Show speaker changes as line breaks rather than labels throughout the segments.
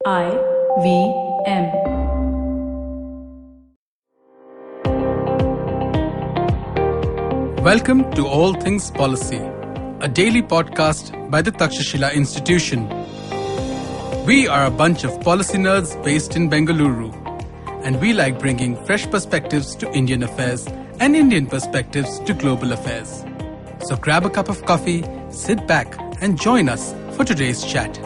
IVM.
Welcome to All Things Policy, a daily podcast by the Takshashila Institution. We are a bunch of policy nerds based in Bengaluru, and we like bringing fresh perspectives to Indian affairs and Indian perspectives to global affairs. So grab a cup of coffee, sit back, and join us for today's chat.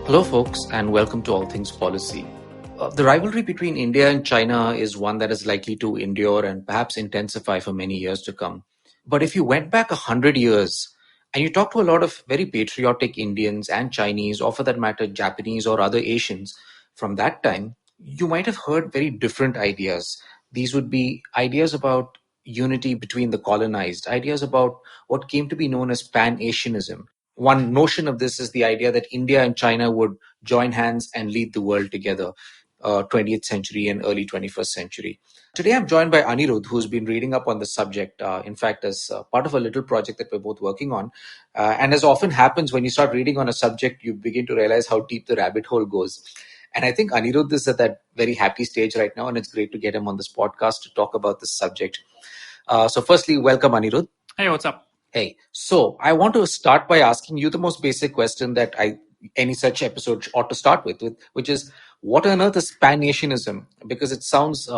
Hello, folks, and welcome to All Things Policy. The rivalry between India and China is one that is likely to endure and perhaps intensify for many years to come. But if you went back 100 years and you talked to a lot of very patriotic Indians and Chinese, or for that matter, Japanese or other Asians from that time, you might have heard very different ideas. These would be ideas about unity between the colonized, ideas about what came to be known as Pan-Asianism. One notion of this is the idea that India and China would join hands and lead the world together, 20th century and early 21st century. Today, I'm joined by Anirudh, who's been reading up on the subject, in fact, as part of a little project that we're both working on. And as often happens, when you start reading on a subject, you begin to realize how deep the rabbit hole goes. And I think Anirudh is at that very happy stage right now, and it's great to get him on this podcast to talk about this subject. So firstly, welcome, Anirudh.
Hey, what's up?
Hey, so I want to start by asking you the most basic question that any such episode ought to start with, which is, what on earth is Pan-Asianism? Because it sounds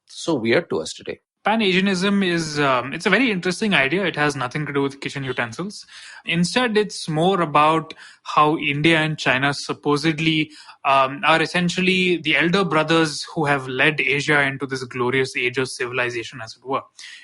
so weird to us today.
Pan-Asianism is it's a very interesting idea. It has nothing to do with kitchen utensils. Instead, it's more about how India and China supposedly are essentially the elder brothers who have led Asia into this glorious age of civilization, as it were.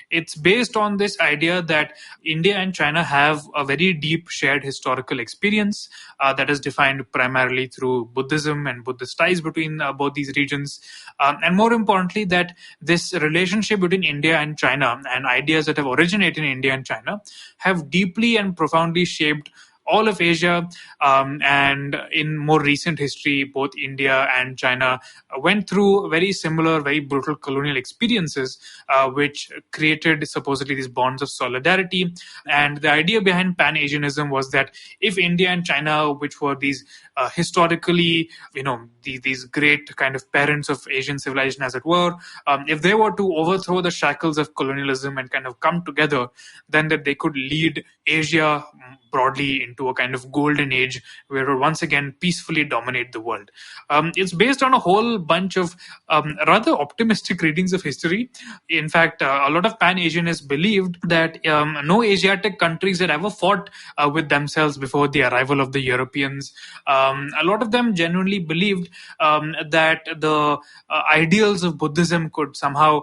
It's based on this idea that India and China have a very deep shared historical experience that is defined primarily through Buddhism and Buddhist ties between both these regions. And more importantly, that this relationship between India and China and ideas that have originated in India and China have deeply and profoundly shaped all of Asia, and in more recent history, both India and China went through very similar, very brutal colonial experiences, which created supposedly these bonds of solidarity. And the idea behind Pan-Asianism was that if India and China, which were these historically, these great kind of parents of Asian civilization, as it were, if they were to overthrow the shackles of colonialism and kind of come together, then that they could lead Asia broadly into a kind of golden age where it would once again peacefully dominate the world. It's based on a whole bunch of rather optimistic readings of history. In fact, a lot of Pan-Asianists believed that no Asiatic countries had ever fought with themselves before the arrival of the Europeans. A lot of them genuinely believed that the ideals of Buddhism could somehow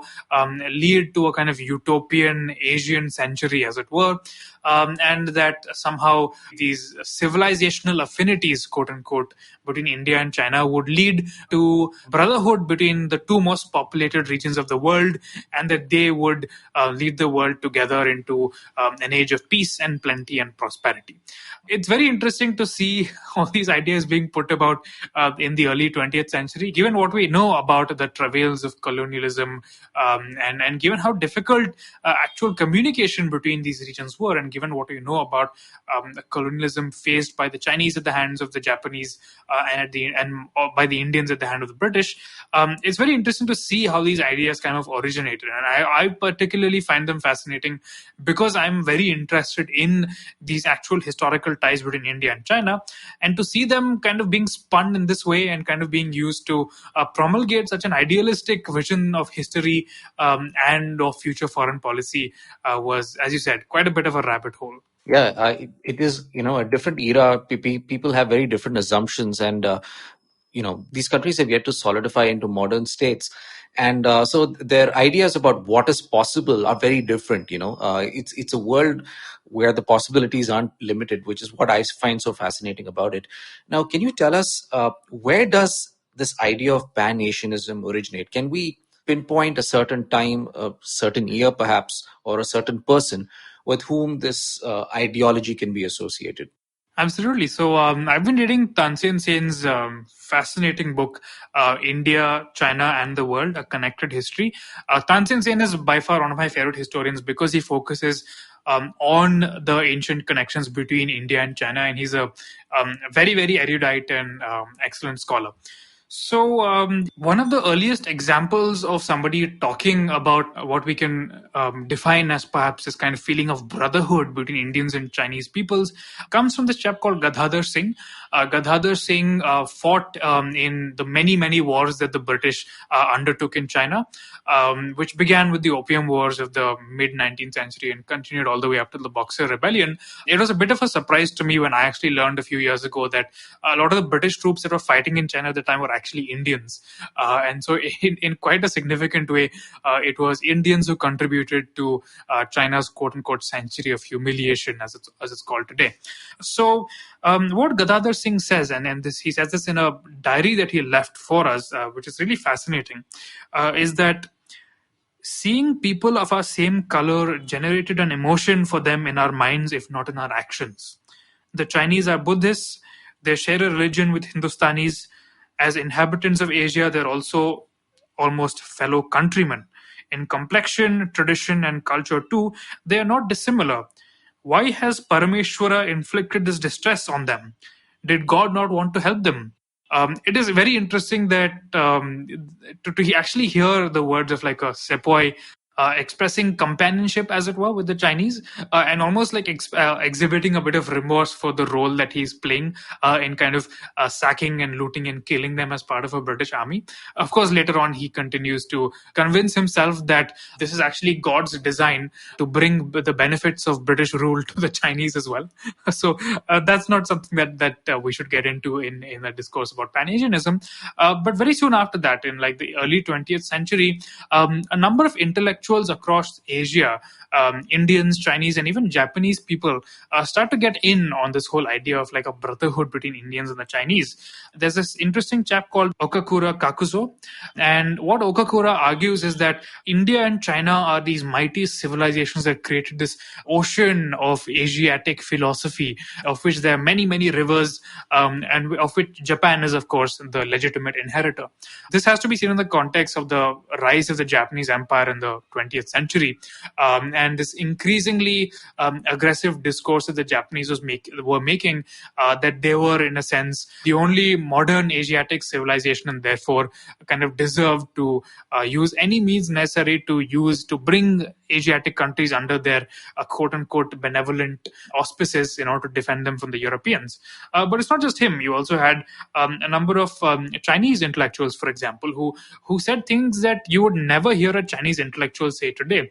lead to a kind of utopian Asian century, as it were. And that somehow these civilizational affinities, quote unquote, between India and China would lead to brotherhood between the two most populated regions of the world, and that they would lead the world together into an age of peace and plenty and prosperity. It's very interesting to see all these ideas being put about in the early 20th century, given what we know about the travails of colonialism, and given how difficult actual communication between these regions were, and given what we know about the colonialism faced by the Chinese at the hands of the Japanese and by the Indians at the hand of the British. It's very interesting to see how these ideas kind of originated, and I particularly find them fascinating because I'm very interested in these actual historical ties between India and China, and to see them kind of being spun in this way and kind of being used to promulgate such an idealistic vision of history and of future foreign policy was, as you said, quite a bit of a rabbit hole.
Yeah, it is, a different era. People have very different assumptions, and these countries have yet to solidify into modern states. And so their ideas about what is possible are very different. It's a world where the possibilities aren't limited, which is what I find so fascinating about it. Now, can you tell us where does this idea of Pan-Asianism originate? Can we pinpoint a certain time, a certain year perhaps, or a certain person with whom this ideology can be associated?
Absolutely. So I've been reading Tansen Sen's fascinating book, India, China and the World, A Connected History. Tansen Sen is by far one of my favorite historians because he focuses on the ancient connections between India and China, and he's a very, very erudite and excellent scholar. So, one of the earliest examples of somebody talking about what we can define as perhaps this kind of feeling of brotherhood between Indians and Chinese peoples comes from this chap called Gadadhar Singh. Gadadhar Singh fought in the many, many wars that the British undertook in China, which began with the Opium Wars of the mid 19th century and continued all the way up to the Boxer Rebellion. It was a bit of a surprise to me when I actually learned a few years ago that a lot of the British troops that were fighting in China at the time were actually Indians. And so in quite a significant way, it was Indians who contributed to China's quote-unquote century of humiliation, as it's called today. So what Gadadhar Singh says, and he says this in a diary that he left for us, which is really fascinating, is that seeing people of our same color generated an emotion for them in our minds, if not in our actions. The Chinese are Buddhists. They share a religion with Hindustanis. As inhabitants of Asia, they're also almost fellow countrymen. In complexion, tradition, and culture too, they are not dissimilar. Why has Parameshwara inflicted this distress on them? Did God not want to help them? It is very interesting that to actually hear the words of like a sepoy expressing companionship, as it were, with the Chinese, and almost like exhibiting a bit of remorse for the role that he's playing in kind of sacking and looting and killing them as part of a British army. Of course, later on, he continues to convince himself that this is actually God's design to bring the benefits of British rule to the Chinese as well. So that's not something that we should get into in a discourse about Pan-Asianism. But very soon after that, in like the early 20th century, a number of intellectuals across Asia, Indians, Chinese, and even Japanese people start to get in on this whole idea of like a brotherhood between Indians and the Chinese. There's this interesting chap called Okakura Kakuzo, and what Okakura argues is that India and China are these mighty civilizations that created this ocean of Asiatic philosophy, of which there are many, many rivers, and of which Japan is, of course, the legitimate inheritor. This has to be seen in the context of the rise of the Japanese Empire in the 20th century, and this increasingly aggressive discourse that the Japanese were making, that they were, in a sense, the only modern Asiatic civilization, and therefore kind of deserved to use any means necessary to bring Asiatic countries under their quote-unquote benevolent auspices in order to defend them from the Europeans. But it's not just him. You also had a number of Chinese intellectuals, for example, who said things that you would never hear a Chinese intellectual say today.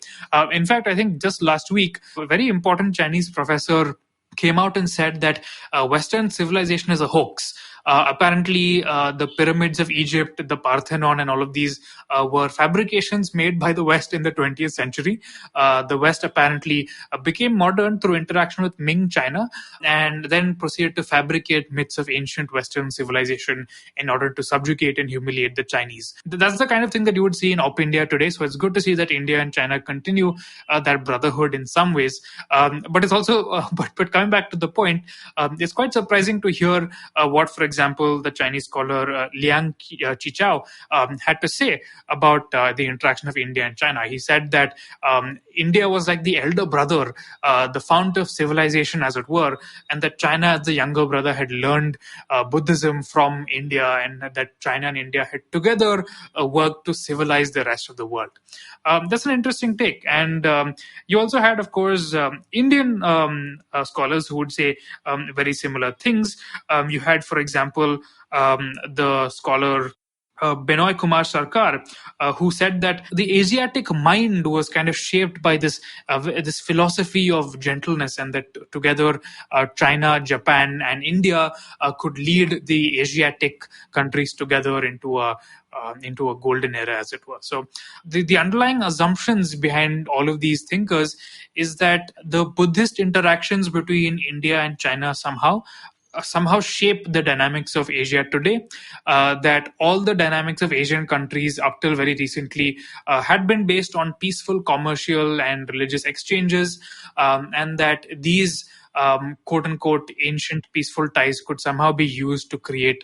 In fact, I think just last week, a very important Chinese professor came out and said that Western civilization is a hoax. Apparently, the pyramids of Egypt, the Parthenon, and all of these were fabrications made by the West in the 20th century. The West apparently became modern through interaction with Ming China, and then proceeded to fabricate myths of ancient Western civilization in order to subjugate and humiliate the Chinese. That's the kind of thing that you would see in Op India today. So it's good to see that India and China continue that brotherhood in some ways. But it's also, but coming back to the point, it's quite surprising to hear what, for example, the Chinese scholar Liang Qichao had to say about the interaction of India and China. He said that India was like the elder brother, the fount of civilization, as it were, and that China, as the younger brother, had learned Buddhism from India, and that China and India had together worked to civilize the rest of the world. That's an interesting take. And you also had, of course, Indian scholars who would say very similar things. You had, for example, the scholar Benoy Kumar Sarkar, who said that the Asiatic mind was kind of shaped by this philosophy of gentleness, and that together China, Japan, and India could lead the Asiatic countries together into a golden era, as it were. So the underlying assumptions behind all of these thinkers is that the Buddhist interactions between India and China somehow shape the dynamics of Asia today, that all the dynamics of Asian countries up till very recently had been based on peaceful commercial and religious exchanges, and that these quote-unquote ancient peaceful ties could somehow be used to create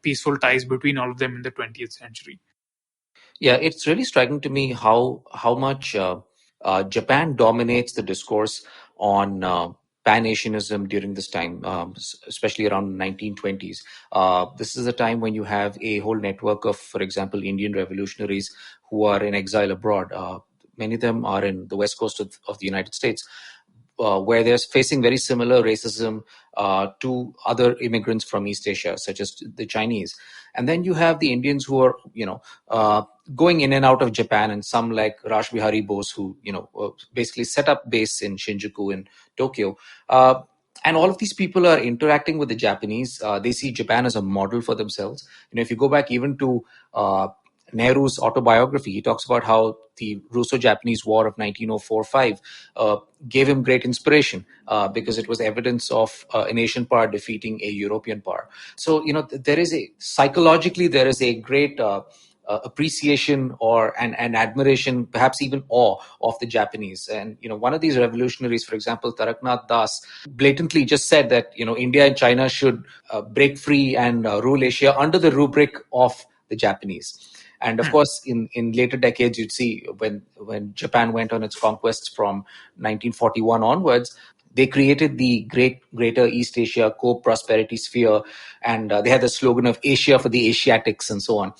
peaceful ties between all of them in the 20th century.
Yeah, it's really striking to me how much Japan dominates the discourse on Pan-Asianism during this time, especially around the 1920s. This is a time when you have a whole network of, for example, Indian revolutionaries who are in exile abroad. Many of them are in the west coast of the United States, where they're facing very similar racism to other immigrants from East Asia, such as the Chinese. And then you have the Indians who are, going in and out of Japan, and some like Raj Bihari Bose, who, basically set up base in Shinjuku in Tokyo. And all of these people are interacting with the Japanese. They see Japan as a model for themselves. If you go back even to Nehru's autobiography, he talks about how the Russo-Japanese War of 1904-5 gave him great inspiration because it was evidence of an Asian power defeating a European power. So, psychologically, there is a great appreciation or an admiration, perhaps even awe of the Japanese. And, one of these revolutionaries, for example, Taraknath Das, blatantly just said that, India and China should break free and rule Asia under the rubric of the Japanese. And of course, in later decades, you'd see when Japan went on its conquests from 1941 onwards, they created the Greater East Asia Co-Prosperity Sphere, and they had the slogan of Asia for the Asiatics and so on.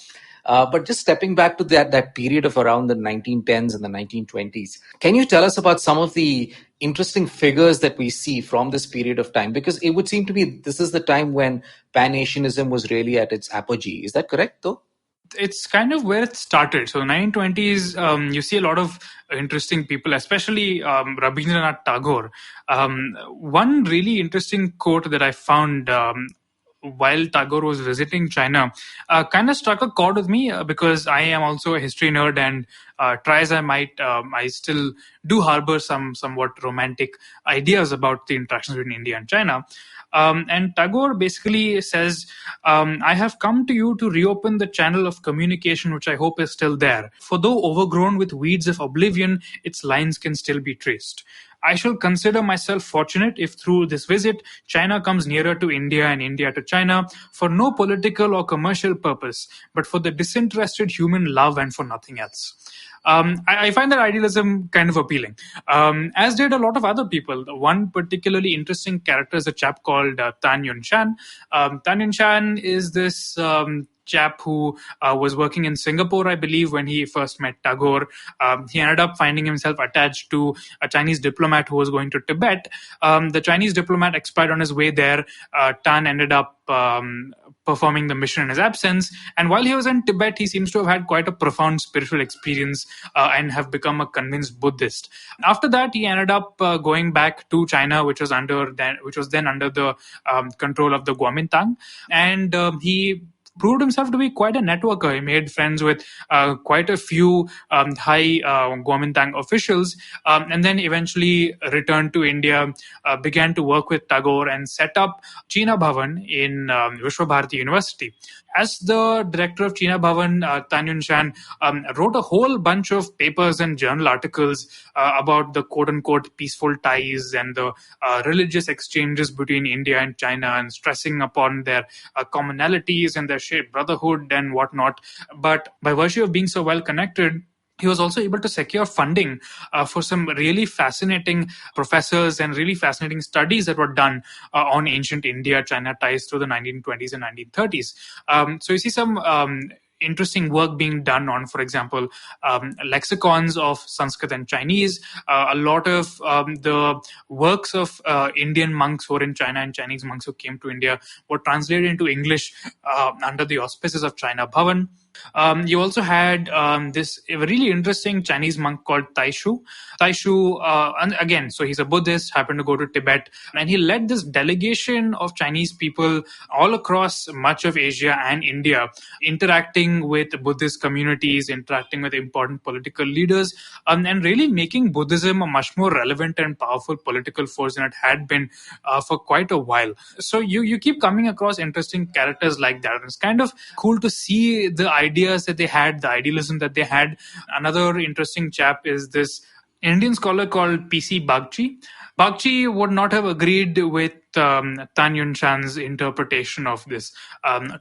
But just stepping back to that period of around the 1910s and the 1920s, can you tell us about some of the interesting figures that we see from this period of time? Because it would seem to be this is the time when Pan-Asianism was really at its apogee. Is that correct, though?
It's kind of where it started. So 1920s, you see a lot of interesting people, especially Rabindranath Tagore. One really interesting quote that I found while Tagore was visiting China kind of struck a chord with me because I am also a history nerd, and try as I might, I still do harbor somewhat romantic ideas about the interactions between India and China. And Tagore basically says, I have come to you to reopen the channel of communication which I hope is still there. For though overgrown with weeds of oblivion, its lines can still be traced. I shall consider myself fortunate if through this visit China comes nearer to India and India to China for no political or commercial purpose, but for the disinterested human love and for nothing else. I find that idealism kind of appealing, as did a lot of other people. One particularly interesting character is a chap called Tan Yun Shan. Tan Yun Shan is this chap who was working in Singapore, I believe, when he first met Tagore. He ended up finding himself attached to a Chinese diplomat who was going to Tibet. The Chinese diplomat expired on his way there. Tan ended up performing the mission in his absence. And while he was in Tibet, he seems to have had quite a profound spiritual experience and have become a convinced Buddhist. After that, he ended up going back to China, which was then under the control of the Kuomintang. And he proved himself to be quite a networker. He made friends with quite a few high Kuomintang officials, and then eventually returned to India, began to work with Tagore and set up China Bhavan in Vishwabharati University. As the director of China Bhavan, Tan Yun Shan wrote a whole bunch of papers and journal articles about the quote-unquote peaceful ties and the religious exchanges between India and China, and stressing upon their commonalities and their shared brotherhood and whatnot. But by virtue of being so well connected, he was also able to secure funding for some really fascinating professors and really fascinating studies that were done on ancient India-China ties through the 1920s and 1930s. So you see some interesting work being done on, for example, lexicons of Sanskrit and Chinese. A lot of the works of Indian monks who were in China and Chinese monks who came to India were translated into English under the auspices of China Bhavan. You also had this really interesting Chinese monk called Taishu. Taishu, and again, so he's a Buddhist, happened to go to Tibet, and he led this delegation of Chinese people all across much of Asia and India, interacting with Buddhist communities, interacting with important political leaders, and really making Buddhism a much more relevant and powerful political force than it had been for quite a while. So you keep coming across interesting characters like that. It's kind of cool to see the ideas that they had, the idealism that they had. Another interesting chap is this an Indian scholar called P.C. Bagchi. Bagchi would not have agreed with Tan Yunshan's interpretation of this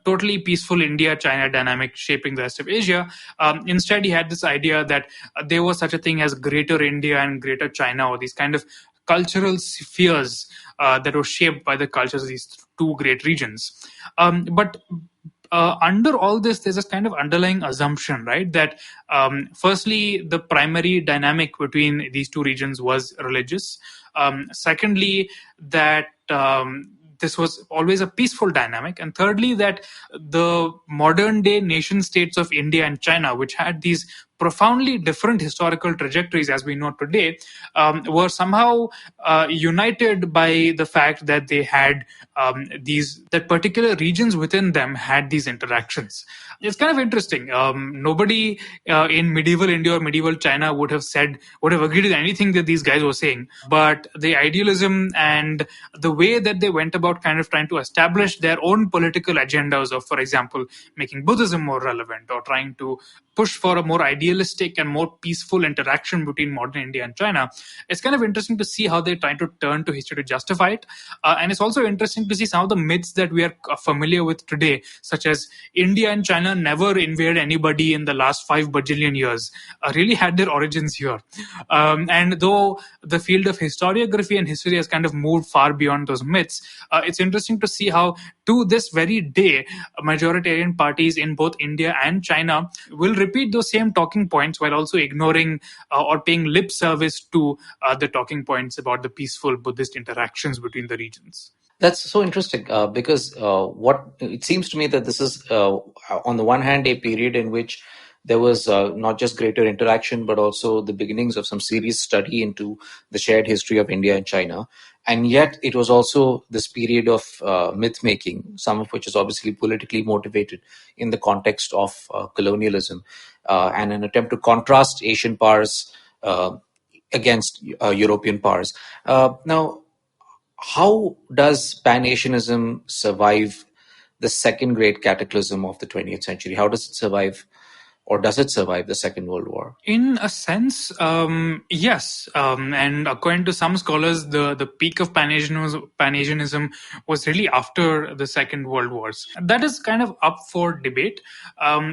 totally peaceful India-China dynamic shaping the rest of Asia. Instead, he had this idea that there was such a thing as Greater India and Greater China, or these kind of cultural spheres that were shaped by the cultures of these two great regions. But under all this, there's this kind of underlying assumption, right? That firstly, the primary dynamic between these two regions was religious. Secondly, that this was always a peaceful dynamic. And thirdly, that the modern day nation states of India and China, which had these profoundly different historical trajectories as we know today, were somehow united by the fact that they had that particular regions within them had these interactions. It's kind of interesting. Nobody in medieval India or medieval China would have agreed with anything that these guys were saying. But the idealism and the way that they went about kind of trying to establish their own political agendas of, for example, making Buddhism more relevant or trying to push for a more idealistic and more peaceful interaction between modern India and China. It's kind of interesting to see how they're trying to turn to history to justify it. And it's also interesting to see some of the myths that we are familiar with today, such as India and China never invaded anybody in the last 5 bajillion years, really had their origins here. And though the field of historiography and history has kind of moved far beyond those myths, it's interesting to see how to this very day, majoritarian parties in both India and China will repeat those same talking points while also ignoring or paying lip service to the talking points about the peaceful Buddhist interactions between the regions.
That's so interesting because what it seems to me that this is, on the one hand, a period in which there was not just greater interaction, but also the beginnings of some serious study into the shared history of India and China. And yet it was also this period of myth making, some of which is obviously politically motivated in the context of colonialism and an attempt to contrast Asian powers against European powers. Now, how does Pan-Asianism survive the second great cataclysm of the 20th century? How does it survive, or does it survive the Second World War?
In a sense, yes. And according to some scholars, the peak of Pan-Asianism was really after the Second World Wars. That is kind of up for debate.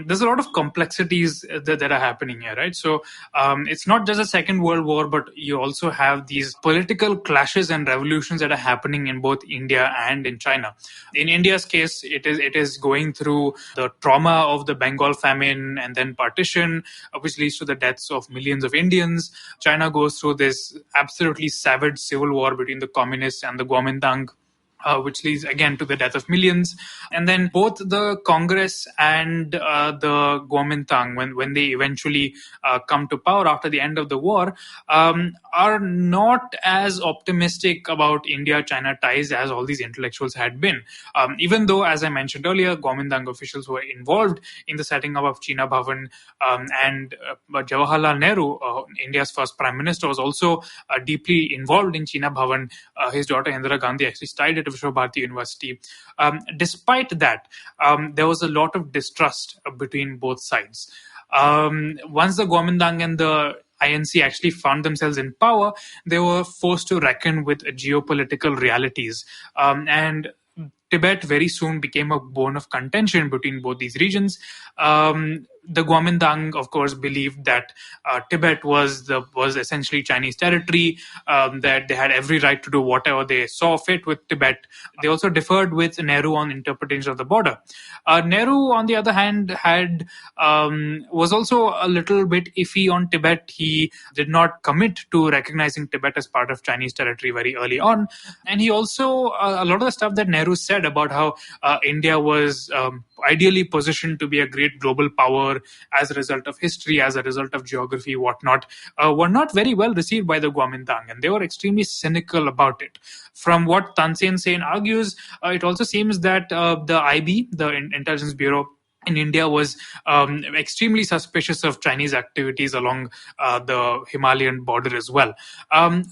There's a lot of complexities that are happening here, right? So it's not just the Second World War, but you also have these political clashes and revolutions that are happening in both India and in China. In India's case, it is going through the trauma of the Bengal famine and then partition, which leads to the deaths of millions of Indians. China goes through this absolutely savage civil war between the communists and the Kuomintang, which leads again to the death of millions. And then both the Congress and the Kuomintang, when they eventually come to power after the end of the war, are not as optimistic about India-China ties as all these intellectuals had been. Even though, as I mentioned earlier, Kuomintang officials were involved in the setting up of China Bhavan, and Jawaharlal Nehru, India's first prime minister, was also deeply involved in China Bhavan. His daughter Indira Gandhi actually studied at Vishwabharati University. Despite that, there was a lot of distrust between both sides. Once the Kuomintang and the INC actually found themselves in power, they were forced to reckon with geopolitical realities. And Tibet very soon became a bone of contention between both these regions. The Kuomintang, of course, believed that Tibet was essentially Chinese territory, that they had every right to do whatever they saw fit with Tibet. They also differed with Nehru on interpretation of the border. Nehru, on the other hand, was also a little bit iffy on Tibet. He did not commit to recognizing Tibet as part of Chinese territory very early on. And he also, a lot of the stuff that Nehru said about how India was ideally positioned to be a great global power as a result of history, as a result of geography, whatnot, were not very well received by the Kuomintang, and they were extremely cynical about it. From what Tansen Sen argues, it also seems that the IB, the Intelligence Bureau in India, was extremely suspicious of Chinese activities along the Himalayan border as well.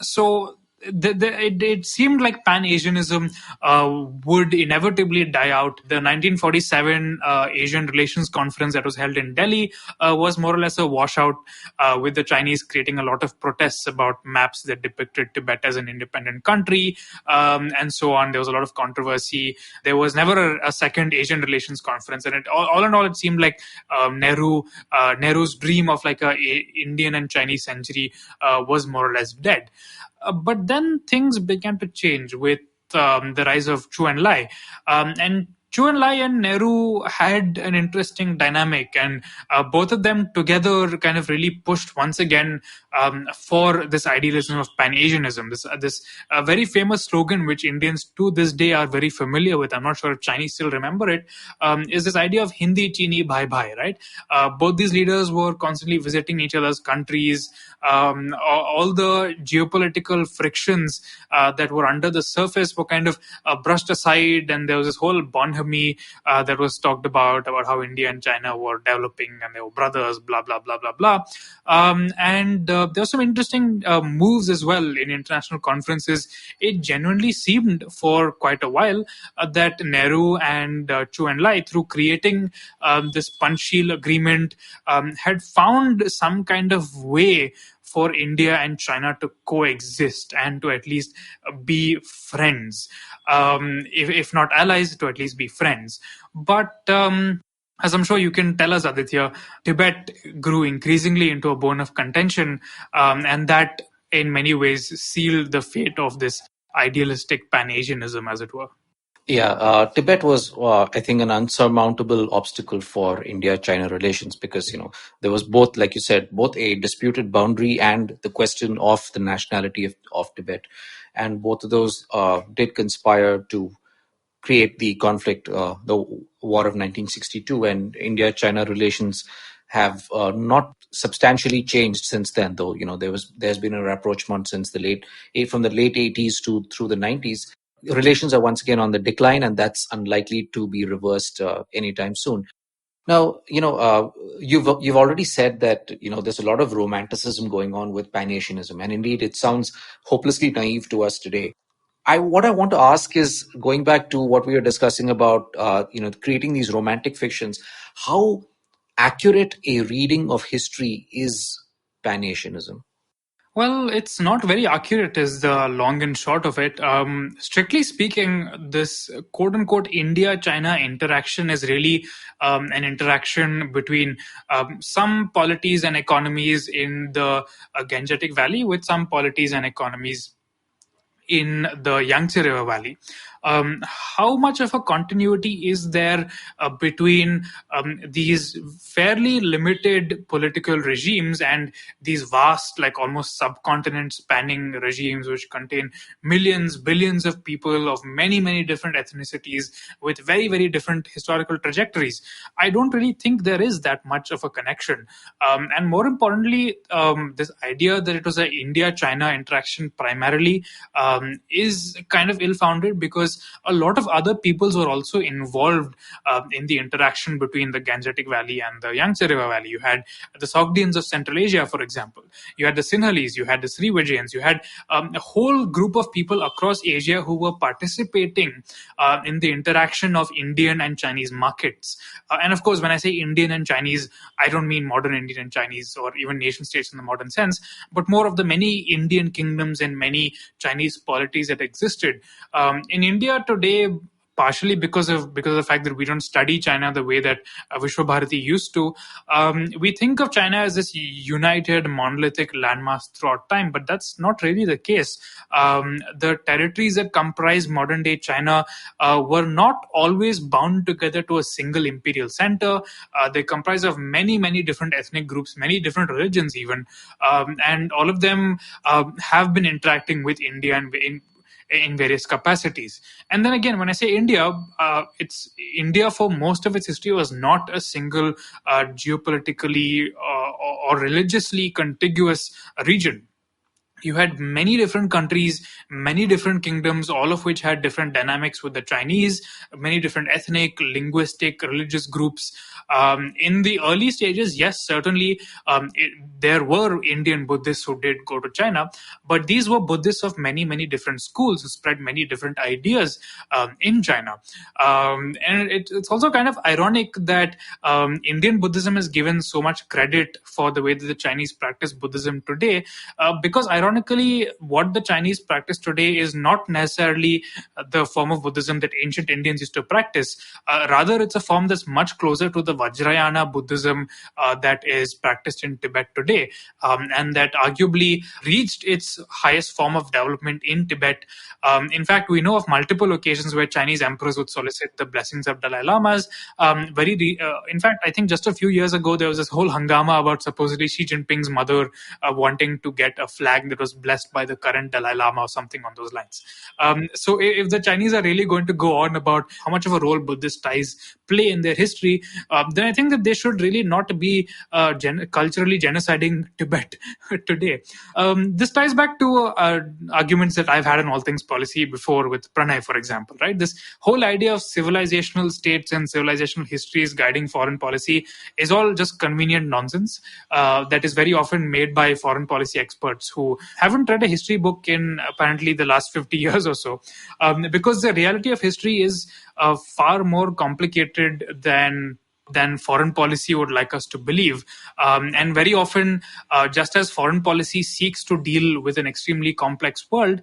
So it seemed like Pan-Asianism would inevitably die out. The 1947 Asian Relations Conference that was held in Delhi was more or less a washout, with the Chinese creating a lot of protests about maps that depicted Tibet as an independent country, and so on. There was a lot of controversy. There was never a second Asian Relations Conference, and all in all, it seemed like Nehru's dream of like a Indian and Chinese century was more or less dead. But then things began to change with the rise of Chu and Lai. And Chu and Lai and Nehru had an interesting dynamic, and both of them together kind of really pushed once again for this idealism of Pan-Asianism. This very famous slogan, which Indians to this day are very familiar with. I'm not sure if Chinese still remember it. Is this idea of Hindi Chini Bhai Bhai, right? Both these leaders were constantly visiting each other's countries. All the geopolitical frictions that were under the surface were kind of brushed aside, and there was this whole bonhomie that was talked about how India and China were developing and they were brothers, blah blah blah blah blah. And there were some interesting moves as well in international conferences. It genuinely seemed for quite a while that Nehru and Chu and Lai, through creating this Panchsheel agreement, had found some kind of way for India and China to coexist and to at least be friends, if not allies, to at least be friends. But as I'm sure you can tell us, Aditya, Tibet grew increasingly into a bone of contention, and that in many ways sealed the fate of this idealistic Pan-Asianism, as it were.
Yeah, Tibet was, I think, an unsurmountable obstacle for India-China relations because, there was both, like you said, both a disputed boundary and the question of the nationality of Tibet. And both of those did conspire to create the conflict, the War of 1962, and India-China relations have not substantially changed since then. Though there's been a rapprochement since from the late 80s to through the 90s. Relations are once again on the decline, and that's unlikely to be reversed anytime soon. Now, you've already said that there's a lot of romanticism going on with Pan-Asianism, and indeed, it sounds hopelessly naive to us today. What I want to ask is, going back to what we were discussing about creating these romantic fictions, how accurate a reading of history is Pan-Asianism?
Well, it's not very accurate, is the long and short of it. Strictly speaking, this quote unquote India China interaction is really an interaction between some polities and economies in the Gangetic Valley with some polities and economies in the Yangtze River Valley. How much of a continuity is there between these fairly limited political regimes and these vast, like almost subcontinent spanning regimes which contain millions, billions of people of many, many different ethnicities with very, very different historical trajectories? I don't really think there is that much of a connection. And more importantly, this idea that it was an India-China interaction primarily is kind of ill-founded, because a lot of other peoples were also involved in the interaction between the Gangetic Valley and the Yangtze River Valley. You had the Sogdians of Central Asia, for example. You had the Sinhalese, you had the Srivijayans, you had a whole group of people across Asia who were participating in the interaction of Indian and Chinese markets. And of course, when I say Indian and Chinese, I don't mean modern Indian and Chinese or even nation states in the modern sense, but more of the many Indian kingdoms and many Chinese polities that existed. In India today, partially because of the fact that we don't study China the way that Vishwabharati used to, we think of China as this united, monolithic landmass throughout time, but that's not really the case. The territories that comprise modern-day China were not always bound together to a single imperial center. They comprise of many, many different ethnic groups, many different religions even, and all of them have been interacting with India and in various capacities. And then again, when I say India, it's India for most of its history was not a single geopolitically or religiously contiguous region. you had many different countries, many different kingdoms, all of which had different dynamics with the Chinese, many different ethnic, linguistic, religious groups. In the early stages, yes, certainly there were Indian Buddhists who did go to China, but these were Buddhists of many, many different schools who spread many different ideas in China. And it's also kind of ironic that Indian Buddhism is given so much credit for the way that the Chinese practice Buddhism today, because ironically, what the Chinese practice today is not necessarily the form of Buddhism that ancient Indians used to practice. Rather, it's a form that's much closer to the Vajrayana Buddhism that is practiced in Tibet today, and that arguably reached its highest form of development in Tibet. In fact, we know of multiple occasions where Chinese emperors would solicit the blessings of Dalai Lamas. In fact, I think just a few years ago, there was this whole hangama about supposedly Xi Jinping's mother wanting to get a flag that was blessed by the current Dalai Lama or something on those lines. So if the Chinese are really going to go on about how much of a role Buddhist ties play in their history, then I think that they should really not be culturally genociding Tibet today. This ties back to arguments that I've had on all things policy before with Pranay, for example, right? This whole idea of civilizational states and civilizational histories guiding foreign policy is all just convenient nonsense that is very often made by foreign policy experts who haven't read a history book in apparently the last 50 years or so, because the reality of history is far more complicated than foreign policy would like us to believe. And very often, just as foreign policy seeks to deal with an extremely complex world,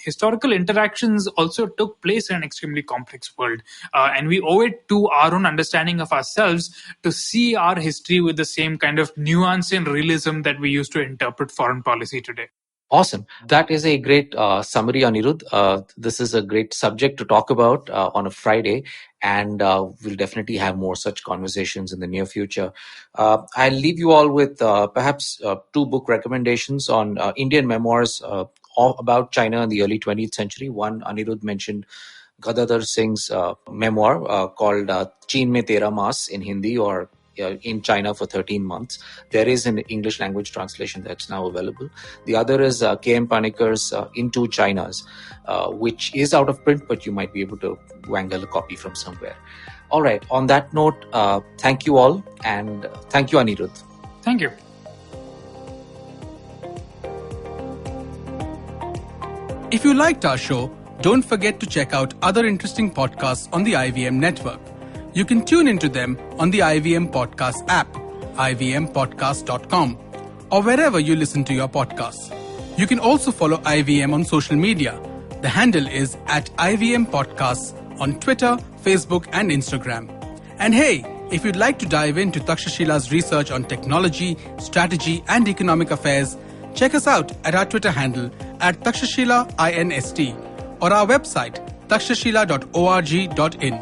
historical interactions also took place in an extremely complex world. And we owe it to our own understanding of ourselves to see our history with the same kind of nuance and realism that we use to interpret foreign policy today.
Awesome. That is a great summary, Anirudh. This is a great subject to talk about on a Friday, and we'll definitely have more such conversations in the near future. I'll leave you all with perhaps two book recommendations on Indian memoirs about China in the early 20th century. One, Anirudh mentioned Gadadhar Singh's memoir called Chin Mein Tera Maas in Hindi, or in China for 13 months. There is an English language translation that's now available. The other is K.M. Panikar's Into Chinas, which is out of print, but you might be able to wangle a copy from somewhere. All right. On that note, thank you all, and thank you, Anirudh.
Thank you.
If you liked our show, don't forget to check out other interesting podcasts on the IVM network. You can tune into them on the IVM Podcast app, ivmpodcast.com, or wherever you listen to your podcasts. You can also follow IVM on social media. The handle is @IVM Podcasts on Twitter, Facebook, and Instagram. And hey, if you'd like to dive into Takshashila's research on technology, strategy, and economic affairs, check us out at our Twitter handle @TakshashilaINST or our website takshashila.org.in.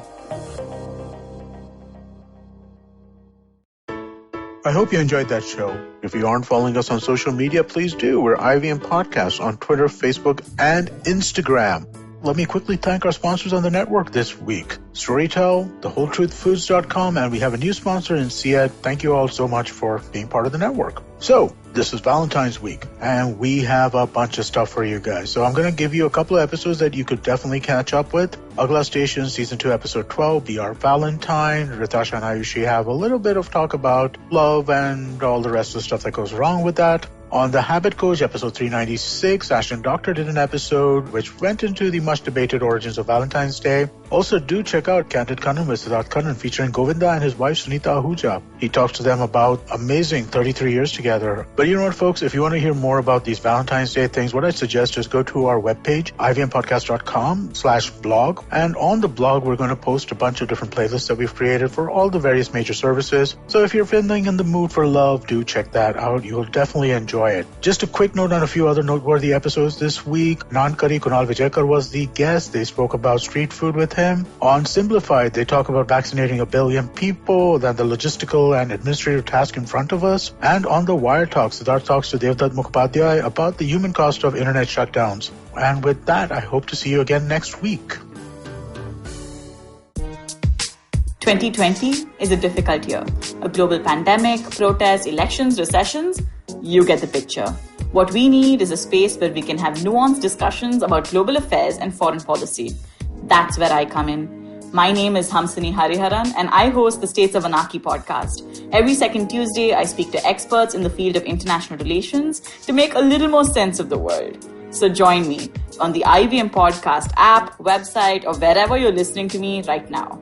I hope you enjoyed that show. If you aren't following us on social media, please do. We're IVM Podcasts on Twitter, Facebook, and Instagram. Let me quickly thank our sponsors on the network this week. Storytel, thewholetruthfoods.com, and we have a new sponsor in Syed. Thank you all so much for being part of the network. So, this is Valentine's week, and we have a bunch of stuff for you guys. So I'm going to give you a couple of episodes that you could definitely catch up with. Agla Station, Season 2, Episode 12, Be Our Valentine. Ritasha and Ayushi have a little bit of talk about love and all the rest of the stuff that goes wrong with that. On The Habit Coach, episode 396, Ashton Doctor did an episode which went into the much-debated origins of Valentine's Day. Also, do check out Candid Kannan with Siddharth Kannan featuring Govinda and his wife Sunita Ahuja. He talks to them about amazing 33 years together. But you know what, folks? If you want to hear more about these Valentine's Day things, what I suggest is go to our webpage, ivmpodcast.com/blog. And on the blog, we're going to post a bunch of different playlists that we've created for all the various major services. So if you're feeling in the mood for love, do check that out. You'll definitely enjoy it. Just a quick note on a few other noteworthy episodes this week. Nankari Kunal Vijayakar was the guest. They spoke about street food with him. On Simplified, they talk about vaccinating 1 billion people, then the logistical and administrative task in front of us. And on the Wire Talk, Siddharth talks to Devdutt Mukhopadhyay about the human cost of internet shutdowns. And with that, I hope to see you again next week.
2020 is a difficult year. A global pandemic, protests, elections, recessions. You get the picture. What we need is a space where we can have nuanced discussions about global affairs and foreign policy. That's where I come in. My name is Hamsini Hariharan, and I host the States of Anarchy podcast. Every second Tuesday, I speak to experts in the field of international relations to make a little more sense of the world. So join me on the IVM podcast app, website, or wherever you're listening to me right now.